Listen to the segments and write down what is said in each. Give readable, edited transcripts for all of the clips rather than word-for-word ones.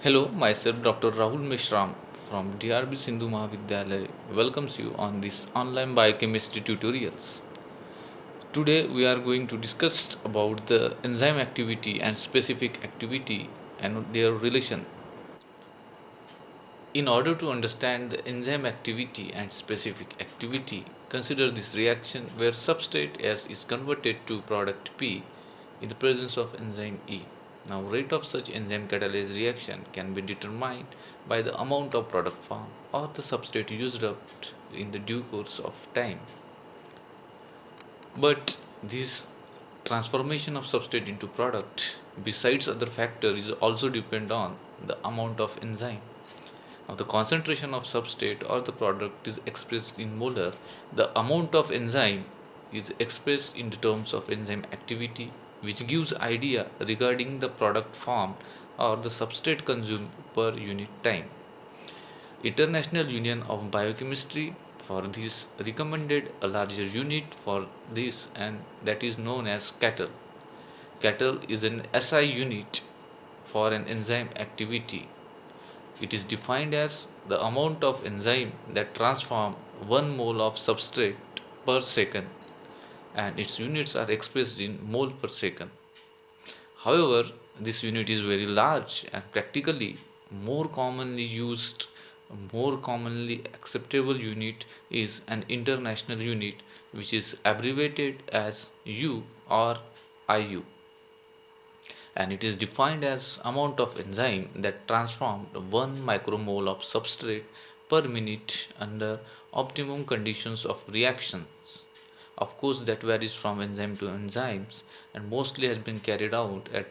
Hello, myself Dr. Rahul Mishram from DRB Sindhu Mahavidyalaya welcomes you on this online biochemistry tutorials. Today we are going to discuss about the enzyme activity and specific activity and their relation. In order to understand the enzyme activity and specific activity, consider this reaction where substrate S is converted to product P in the presence of enzyme E. Now, rate of such enzyme catalase reaction can be determined by the amount of product formed or the substrate used up in the due course of time. But this transformation of substrate into product, besides other factors, is also depend on the amount of enzyme. Now, the concentration of substrate or the product is expressed in molar. The amount of enzyme is expressed in the terms of enzyme activity, which gives idea regarding the product formed or the substrate consumed per unit time. International Union of Biochemistry for this recommended a larger unit for this, and that is known as Cattle. Cattle is an SI unit for an enzyme activity. It is defined as the amount of enzyme that transform 1 mole of substrate per second, and its units are expressed in mole per second. However, this unit is very large and practically more commonly used, more commonly acceptable unit is an international unit, which is abbreviated as U or IU, and it is defined as amount of enzyme that transformed 1 micromole of substrate per minute under optimum conditions of reactions. Of course, that varies from enzyme to enzymes and mostly has been carried out at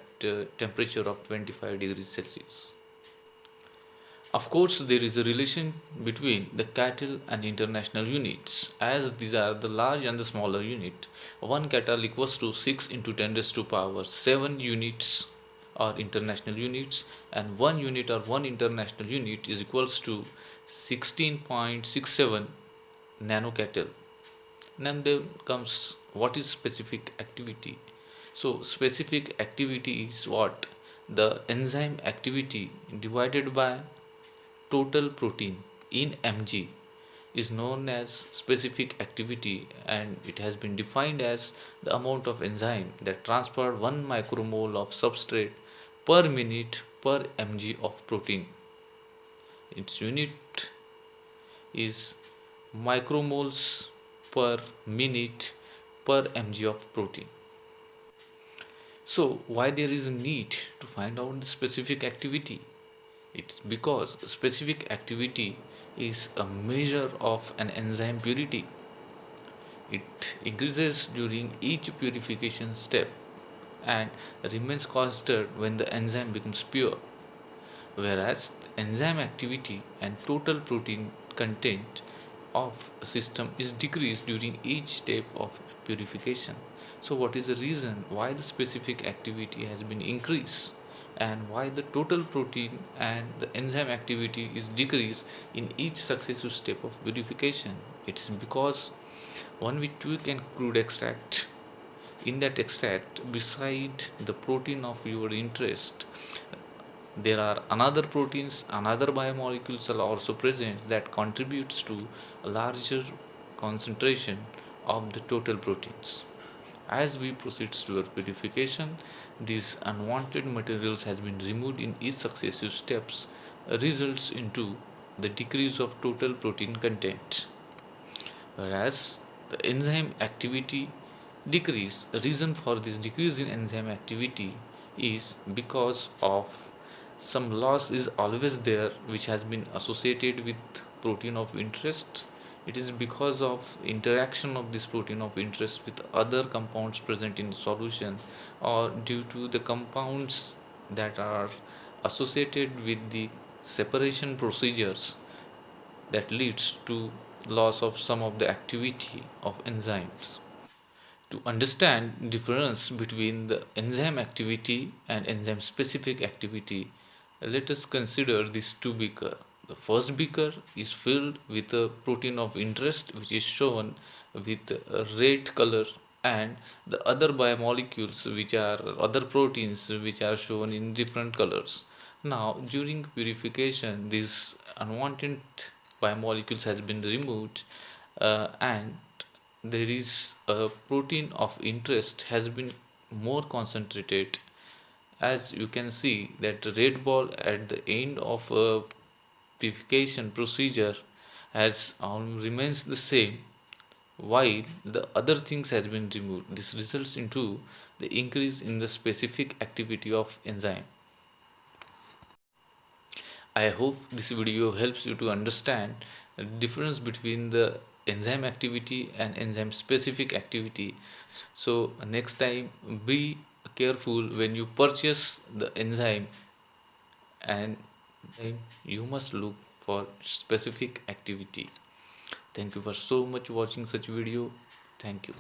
temperature of 25 degrees Celsius. Of course, there is a relation between the cattle and international units, as these are the large and the smaller unit. One cattle equals to 6 into 10 raised to power 7 units or international units, and 1 unit or 1 international unit is equals to 16.67 nano cattle. And then comes what is specific activity. So specific activity is what? The enzyme activity divided by total protein in mg is known as specific activity, and it has been defined as the amount of enzyme that transfer 1 micromole of substrate per minute per mg of protein. Its unit is micromoles per minute per mg of protein. So why there is a need to find out the specific activity? It's because specific activity is a measure of an enzyme purity. It increases during each purification step and remains constant when the enzyme becomes pure, whereas enzyme activity and total protein content of a system is decreased during each step of purification. So what is the reason why the specific activity has been increased and why the total protein and the enzyme activity is decreased in each successive step of purification? It's because when we tweak an crude extract, in that extract, beside the protein of your interest, there are another proteins, another biomolecules are also present that contributes to a larger concentration of the total proteins. As we proceed toward purification, these unwanted materials has been removed in each successive steps, results into the decrease of total protein content. Whereas the enzyme activity decrease, reason for this decrease in enzyme activity is because of some loss is always there which has been associated with protein of interest. It is because of interaction of this protein of interest with other compounds present in the solution, or due to the compounds that are associated with the separation procedures that leads to loss of some of the activity of enzymes. To understand difference between the enzyme activity and enzyme specific activity, let us consider these two beakers. The first beaker is filled with a protein of interest which is shown with a red color, and the other biomolecules which are other proteins which are shown in different colors. Now, during purification, these unwanted biomolecules has been removed, and there is a protein of interest has been more concentrated. As you can see that the red ball at the end of a purification procedure has remains the same while the other things has been removed. This results into the increase in the specific activity of enzyme. I hope this video helps you to understand the difference between the enzyme activity and enzyme specific activity. So next time be careful when you purchase the enzyme, and you must look for specific activity. Thank you for so much watching such video. Thank you.